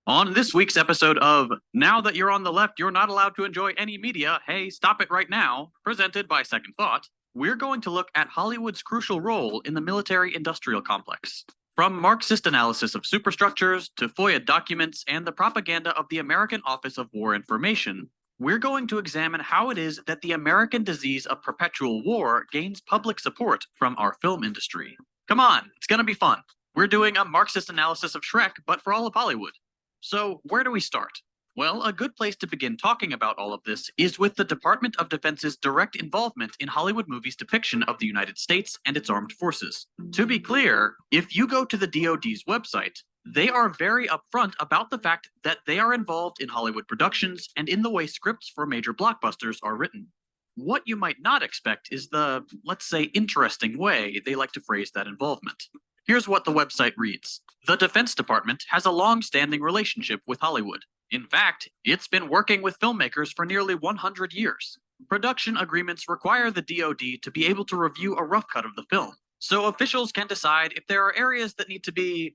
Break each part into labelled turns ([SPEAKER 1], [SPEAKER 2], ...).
[SPEAKER 1] On this week's episode of Now That You're on the Left, You're Not Allowed to Enjoy Any Media, Hey, Stop It Right Now, presented by Second Thought, we're going to look at Hollywood's crucial role in the military-industrial complex. From Marxist analysis of superstructures to FOIA documents and the propaganda of the American Office of War Information, we're going to examine how it is that the American disease of perpetual war gains public support from our film industry. Come on, it's gonna be fun. We're doing a Marxist analysis of Shrek, but for all of Hollywood. So, where do we start? Well, a good place to begin talking about all of this is with the Department of Defense's direct involvement in Hollywood movies' depiction of the United States and its armed forces. To be clear, if you go to the DoD's website, they are very upfront about the fact that they are involved in Hollywood productions and in the way scripts for major blockbusters are written. What you might not expect is the, let's say, interesting way they like to phrase that involvement. Here's what the website reads. The Defense Department has a long-standing relationship with Hollywood. In fact, it's been working with filmmakers for nearly 100 years. Production agreements require the DoD to be able to review a rough cut of the film, so officials can decide if there are areas that need to be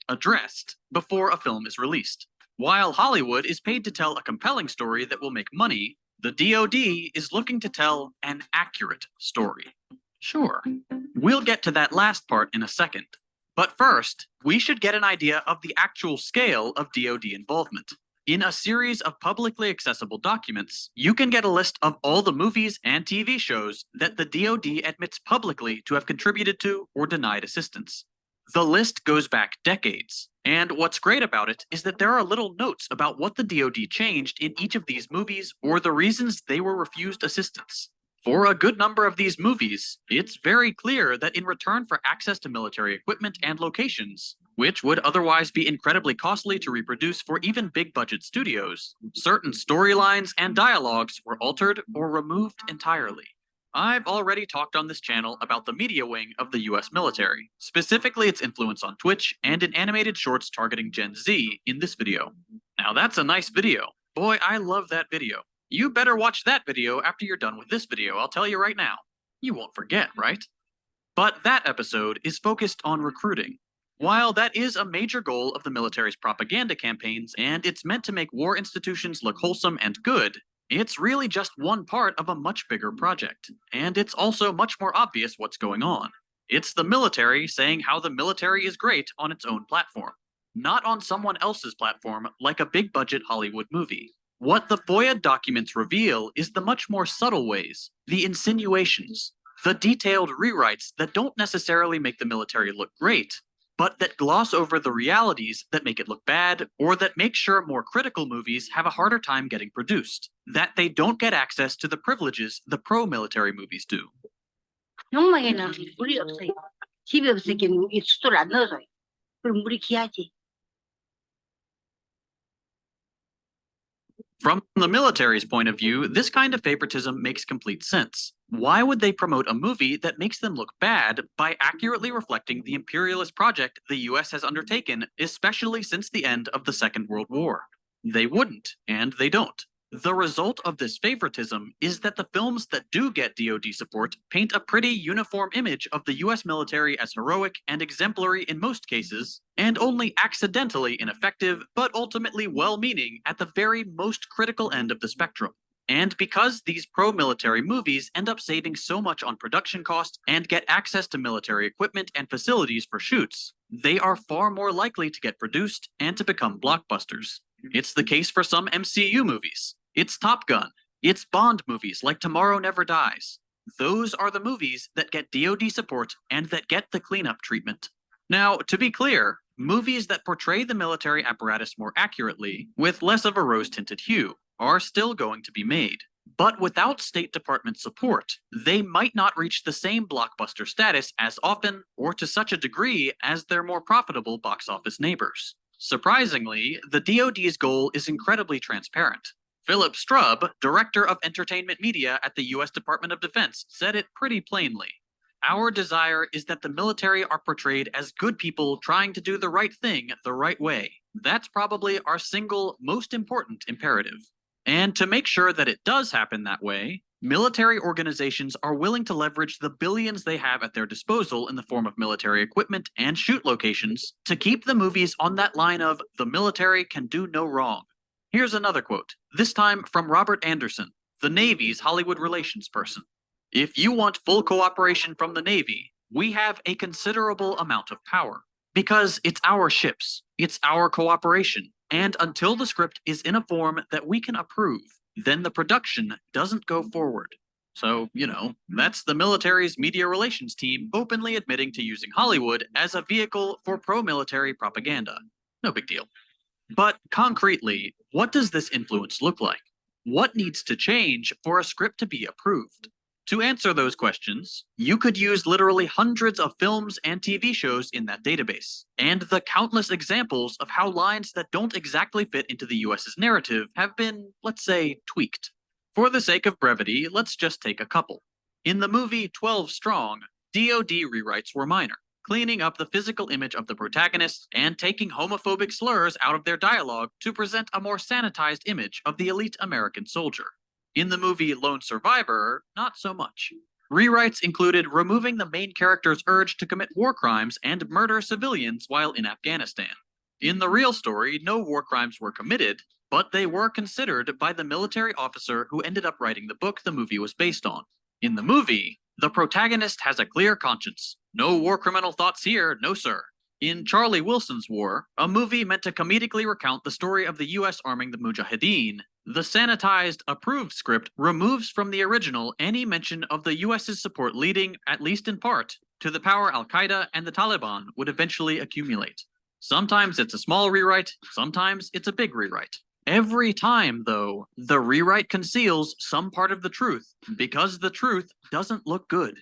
[SPEAKER 1] addressed before a film is released. While Hollywood is paid to tell a compelling story that will make money, the DoD is looking to tell an accurate story. Sure, we'll get to that last part in a second. But first, we should get an idea of the actual scale of DoD involvement. In a series of publicly accessible documents, you can get a list of all the movies and TV shows that the DoD admits publicly to have contributed to or denied assistance. The list goes back decades, and what's great about it is that there are little notes about what the DoD changed in each of these movies or the reasons they were refused assistance. For a good number of these movies, it's very clear that in return for access to military equipment and locations, which would otherwise be incredibly costly to reproduce for even big-budget studios, certain storylines and dialogues were altered or removed entirely. I've already talked on this channel about the media wing of the US military, specifically its influence on Twitch and in animated shorts targeting Gen Z in this video. Now that's a nice video. Boy, I love that video. You better watch that video after you're done with this video, I'll tell you right now. You won't forget, right? But that episode is focused on recruiting. While that is a major goal of the military's propaganda campaigns, and it's meant to make war institutions look wholesome and good, it's really just one part of a much bigger project. And it's also much more obvious what's going on. It's the military saying how the military is great on its own platform, not on someone else's platform like a big-budget Hollywood movie. What the FOIA documents reveal is the much more subtle ways, the insinuations, the detailed rewrites that don't necessarily make the military look great, but that gloss over the realities that make it look bad, or that make sure more critical movies have a harder time getting produced, that they don't get access to the privileges the pro-military movies do.
[SPEAKER 2] 욕망에는 물이 없어요. 집이 없으니까 이 수도를 안 넣어줘요. 그럼 물이 귀하지.
[SPEAKER 1] From the military's point of view, this kind of favoritism makes complete sense. Why would they promote a movie that makes them look bad by accurately reflecting the imperialist project the US has undertaken, especially since the end of the Second World War? They wouldn't, and they don't. The result of this favoritism is that the films that do get DoD support paint a pretty uniform image of the US military as heroic and exemplary in most cases, and only accidentally ineffective, but ultimately well-meaning at the very most critical end of the spectrum. And because these pro-military movies end up saving so much on production costs and get access to military equipment and facilities for shoots, they are far more likely to get produced and to become blockbusters. It's the case for some MCU movies. It's Top Gun. It's Bond movies like Tomorrow Never Dies. Those are the movies that get DoD support and that get the cleanup treatment. Now, to be clear, movies that portray the military apparatus more accurately, with less of a rose-tinted hue, are still going to be made. But without State Department support, they might not reach the same blockbuster status as often or to such a degree as their more profitable box office neighbors. Surprisingly, the DoD's goal is incredibly transparent. Philip Strub, Director of Entertainment Media at the US Department of Defense, said it pretty plainly. Our desire is that the military are portrayed as good people trying to do the right thing the right way. That's probably our single most important imperative. And to make sure that it does happen that way, Military organizations are willing to leverage the billions they have at their disposal in the form of military equipment and shoot locations to keep the movies on that line of the military can do no wrong. Here's another quote, this time from Robert Anderson, the Navy's Hollywood relations person. If you want full cooperation from the Navy, we have a considerable amount of power. Because it's our ships, it's our cooperation, and until the script is in a form that we can approve, then the production doesn't go forward. So, that's the military's media relations team openly admitting to using Hollywood as a vehicle for pro-military propaganda. No big deal. But concretely, what does this influence look like? What needs to change for a script to be approved? To answer those questions, you could use literally hundreds of films and TV shows in that database, and the countless examples of how lines that don't exactly fit into the US's narrative have been, let's say, tweaked. For the sake of brevity, let's just take a couple. In the movie 12 Strong, DoD rewrites were minor, cleaning up the physical image of the protagonists and taking homophobic slurs out of their dialogue to present a more sanitized image of the elite American soldier. In the movie Lone Survivor, not so much. Rewrites included removing the main character's urge to commit war crimes and murder civilians while in Afghanistan. In the real story, no war crimes were committed, but they were considered by the military officer who ended up writing the book the movie was based on. In the movie, the protagonist has a clear conscience. No war criminal thoughts here, no sir. In Charlie Wilson's War, a movie meant to comedically recount the story of the US arming the Mujahideen, the sanitized, approved script removes from the original any mention of the US's support leading, at least in part, to the power Al-Qaeda and the Taliban would eventually accumulate. Sometimes it's a small rewrite, sometimes it's a big rewrite. Every time, though, the rewrite conceals some part of the truth, because the truth doesn't look good.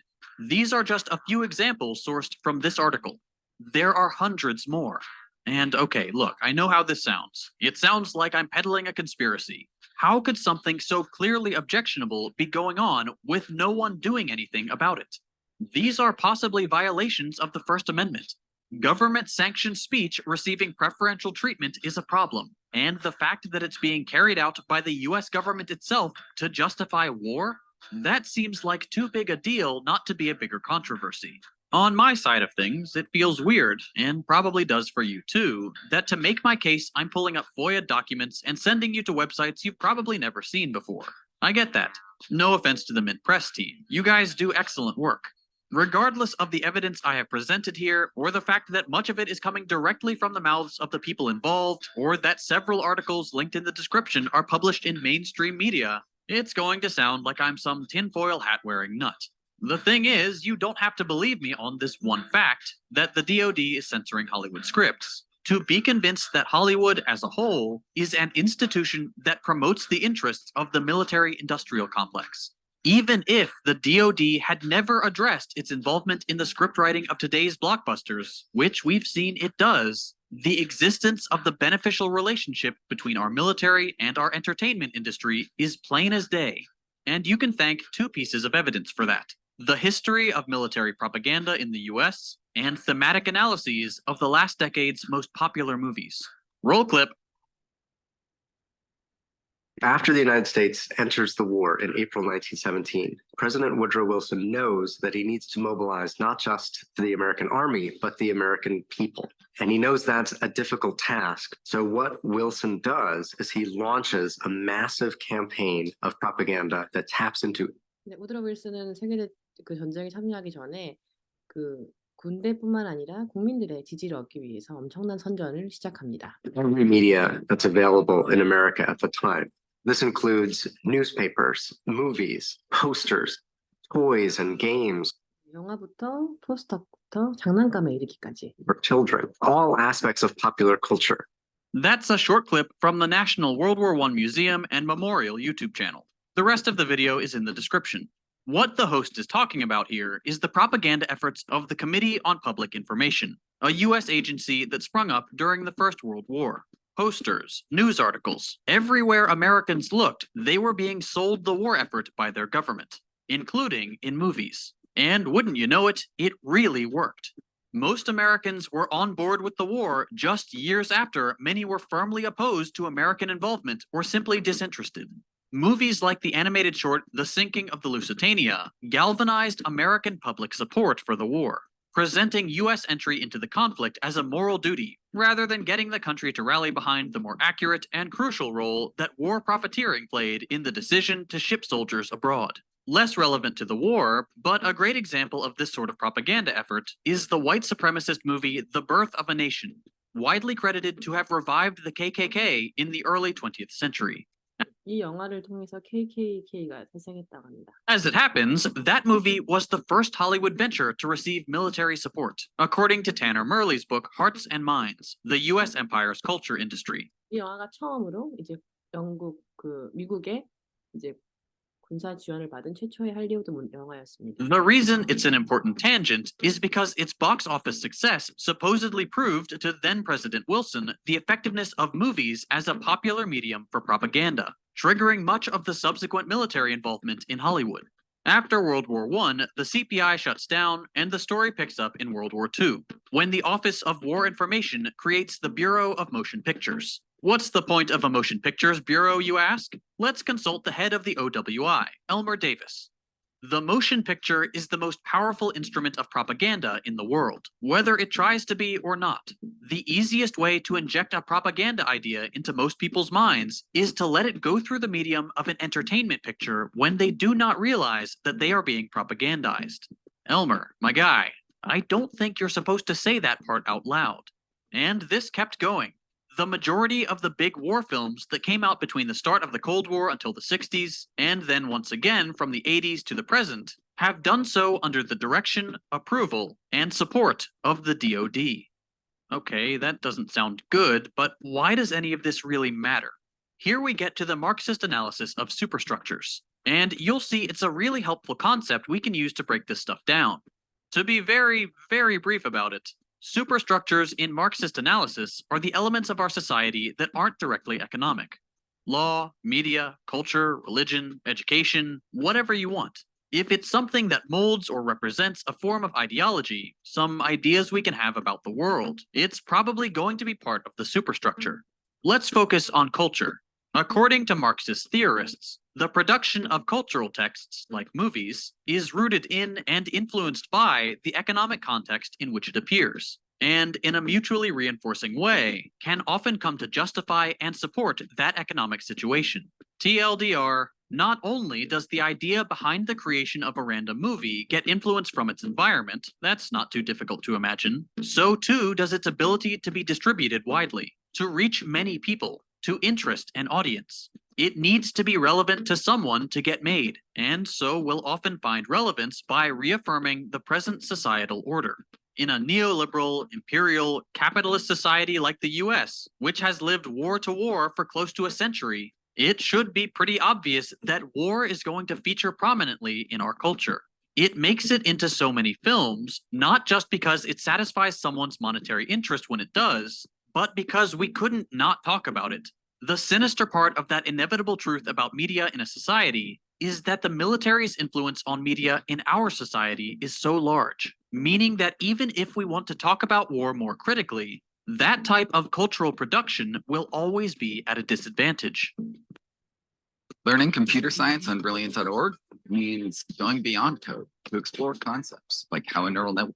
[SPEAKER 1] These are just a few examples sourced from this article. There are hundreds more. And okay, look, I know how this sounds. It sounds like I'm peddling a conspiracy. How could something so clearly objectionable be going on with no one doing anything about it? These are possibly violations of the First Amendment. Government-sanctioned speech receiving preferential treatment is a problem, and the fact that it's being carried out by the US government itself to justify war? That seems like too big a deal not to be a bigger controversy. On my side of things, it feels weird, and probably does for you too, that to make my case, I'm pulling up FOIA documents and sending you to websites you've probably never seen before. I get that. No offense to the Mint Press team. You guys do excellent work. Regardless of the evidence I have presented here, or the fact that much of it is coming directly from the mouths of the people involved, or that several articles linked in the description are published in mainstream media, it's going to sound like I'm some tinfoil hat-wearing nut. The thing is, you don't have to believe me on this one fact, that the DoD is censoring Hollywood scripts, to be convinced that Hollywood as a whole is an institution that promotes the interests of the military-industrial complex. Even if the DoD had never addressed its involvement in the script writing of today's blockbusters, which we've seen it does, the existence of the beneficial relationship between our military and our entertainment industry is plain as day. And you can thank two pieces of evidence for that: the history of military propaganda in the US, and thematic analyses of the last decade's most popular movies. Roll clip.
[SPEAKER 3] After the United States enters the war in April 1917, President Woodrow Wilson knows that he needs to mobilize not just the American army, but the American people. And he knows that's a difficult task. So what Wilson does is he launches a massive campaign of propaganda that taps into.
[SPEAKER 4] 네, 우드로 윌슨은 세계대 그 전쟁에 참여하기 전에 그 군대뿐만 아니라 국민들의 지지를 얻기 위해서 엄청난 선전을 시작합니다.
[SPEAKER 3] Every media that's available in America at the time. This includes newspapers, movies, posters, toys and games.
[SPEAKER 4] 영화부터 포스터부터 장난감에 이르기까지.
[SPEAKER 3] For children, all aspects of popular culture.
[SPEAKER 1] That's a short clip from the National World War I Museum and Memorial YouTube channel. The rest of the video is in the description. What the host is talking about here is the propaganda efforts of the Committee on Public Information, a US agency that sprung up during the First World War. Posters, news articles, everywhere Americans looked, they were being sold the war effort by their government, including in movies. And wouldn't you know it, it really worked. Most Americans were on board with the war just years after many were firmly opposed to American involvement or simply disinterested. Movies like the animated short The Sinking of the Lusitania galvanized American public support for the war, presenting U.S. entry into the conflict as a moral duty, rather than getting the country to rally behind the more accurate and crucial role that war profiteering played in the decision to ship soldiers abroad. Less relevant to the war, but a great example of this sort of propaganda effort, is the white supremacist movie The Birth of a Nation, widely credited to have revived the KKK in the early 20th century.
[SPEAKER 4] 이 영화를 통해서 KKK가 탄생했다고 합니다.
[SPEAKER 1] As it happens, that movie was the first Hollywood venture to receive military support, according to Tanner Murley's book Hearts and Minds: The U.S. Empire's Culture Industry.
[SPEAKER 4] 이 영화가 처음으로 이제 미국의 이제 군사 지원을 받은 최초의 할리우드 영화였습니다.
[SPEAKER 1] The reason it's an important tangent is because its box office success supposedly proved to then-President Wilson the effectiveness of movies as a popular medium for propaganda, triggering much of the subsequent military involvement in Hollywood. After World War I, the CPI shuts down, and the story picks up in World War II, when the Office of War Information creates the Bureau of Motion Pictures. What's the point of a motion pictures bureau, you ask? Let's consult the head of the OWI, Elmer Davis. The motion picture is the most powerful instrument of propaganda in the world, whether it tries to be or not. The easiest way to inject a propaganda idea into most people's minds is to let it go through the medium of an entertainment picture when they do not realize that they are being propagandized. Elmer, my guy, I don't think you're supposed to say that part out loud. And this kept going. The majority of the big war films that came out between the start of the Cold War until the 60s, and then once again from the 80s to the present, have done so under the direction, approval, and support of the DoD. Okay, that doesn't sound good, but why does any of this really matter? Here we get to the Marxist analysis of superstructures, and you'll see it's a really helpful concept we can use to break this stuff down. To be very, very brief about it, superstructures in Marxist analysis are the elements of our society that aren't directly economic. Law, media, culture, religion, education, whatever you want. If it's something that molds or represents a form of ideology, some ideas we can have about the world, it's probably going to be part of the superstructure. Let's focus on culture. According to Marxist theorists, the production of cultural texts, like movies, is rooted in and influenced by the economic context in which it appears, and in a mutually reinforcing way, can often come to justify and support that economic situation. TLDR, not only does the idea behind the creation of a random movie get influence from its environment, that's not too difficult to imagine, so too does its ability to be distributed widely, to reach many people, to interest an audience. It needs to be relevant to someone to get made, and so will often find relevance by reaffirming the present societal order. In a neoliberal, imperial, capitalist society like the US, which has lived war to war for close to a century, it should be pretty obvious that war is going to feature prominently in our culture. It makes it into so many films, not just because it satisfies someone's monetary interest when it does, but because we couldn't not talk about it. The sinister part of that inevitable truth about media in a society is that the military's influence on media in our society is so large, meaning that even if we want to talk about war more critically, that type of cultural production will always be at a disadvantage.
[SPEAKER 5] Learning computer science on Brilliant.org means going beyond code to explore concepts like how a neural network.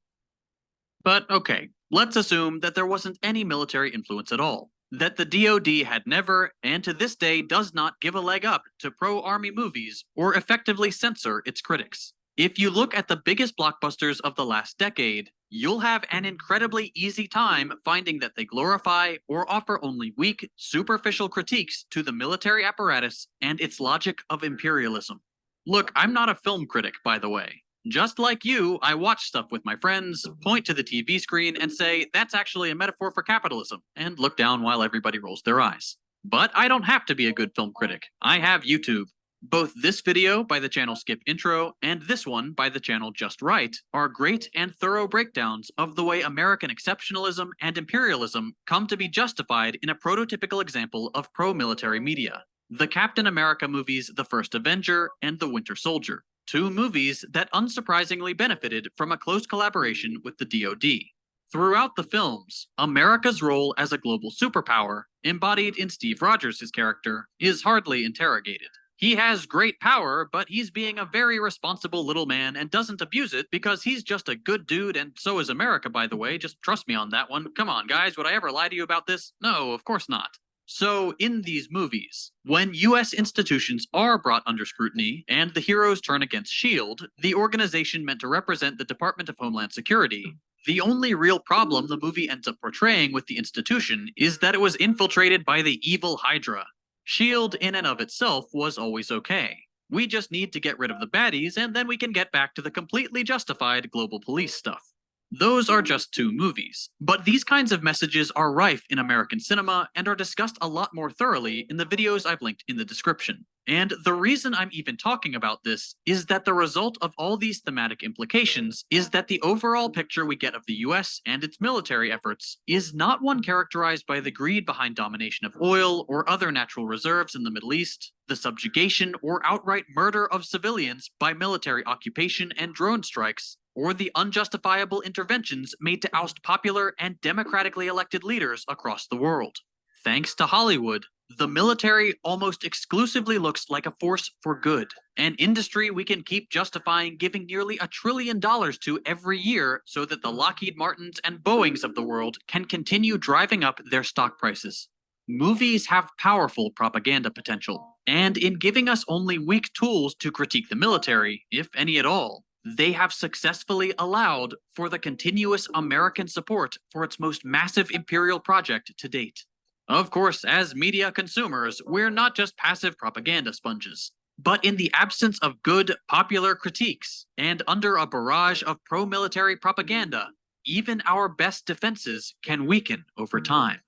[SPEAKER 1] But okay, let's assume that there wasn't any military influence at all, that the DoD had never, and to this day does not, give a leg up to pro-army movies or effectively censor its critics. If you look at the biggest blockbusters of the last decade, you'll have an incredibly easy time finding that they glorify or offer only weak, superficial critiques to the military apparatus and its logic of imperialism. Look, I'm not a film critic, by the way. Just like you, I watch stuff with my friends, point to the TV screen, and say, that's actually a metaphor for capitalism, and look down while everybody rolls their eyes. But I don't have to be a good film critic. I have YouTube. Both this video by the channel Skip Intro and this one by the channel Just Right are great and thorough breakdowns of the way American exceptionalism and imperialism come to be justified in a prototypical example of pro-military media. The Captain America movies The First Avenger and The Winter Soldier, two movies that unsurprisingly benefited from a close collaboration with the DoD. Throughout the films, America's role as a global superpower, embodied in Steve Rogers' character, is hardly interrogated. He has great power, but he's being a very responsible little man and doesn't abuse it because he's just a good dude, and so is America, by the way. Just trust me on that one. Come on, guys, would I ever lie to you about this? No, of course not. So, in these movies, when US institutions are brought under scrutiny and the heroes turn against S.H.I.E.L.D., the organization meant to represent the Department of Homeland Security, the only real problem the movie ends up portraying with the institution is that it was infiltrated by the evil Hydra. S.H.I.E.L.D. in and of itself was always okay. We just need to get rid of the baddies, and then we can get back to the completely justified global police stuff. Those are just 2 movies, but these kinds of messages are rife in American cinema and are discussed a lot more thoroughly in the videos I've linked in the description. And the reason I'm even talking about this is that the result of all these thematic implications is that the overall picture we get of the US and its military efforts is not one characterized by the greed behind domination of oil or other natural reserves in the Middle East, the subjugation or outright murder of civilians by military occupation and drone strikes, or the unjustifiable interventions made to oust popular and democratically elected leaders across the world. Thanks to Hollywood, the military almost exclusively looks like a force for good, an industry we can keep justifying giving nearly $1 trillion to every year so that the Lockheed Martins and Boeings of the world can continue driving up their stock prices. Movies have powerful propaganda potential, and in giving us only weak tools to critique the military, if any at all, they have successfully allowed for the continuous American support for its most massive imperial project to date. Of course, as media consumers, we're not just passive propaganda sponges. But in the absence of good, popular critiques, and under a barrage of pro-military propaganda, even our best defenses can weaken over time.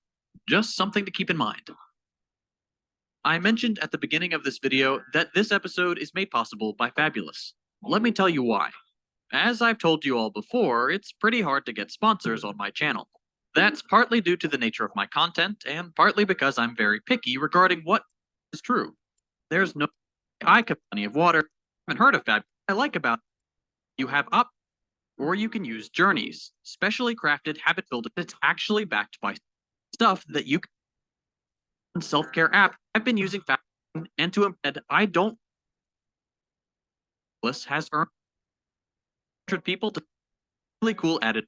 [SPEAKER 1] Just something to keep in mind. I mentioned at the beginning of this video that this episode is made possible by Fabulous. Let me tell you why. As I've told you all before, it's pretty hard to get sponsors on my channel. That's partly due to the nature of my content, and partly because I'm very picky regarding what is true. There's no I could plenty of water. I haven't heard of Fabulous. I like about you have up, or you can use journeys, specially crafted habit building that's actually backed by stuff that you can self-care app. I've been using Fabulous, and to embed, I don't has earned 100 people to really cool added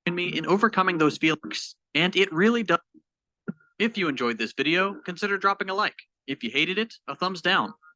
[SPEAKER 1] in me in overcoming those feelings, and it really does. If you enjoyed this video, consider dropping a like. If you hated it, a thumbs down.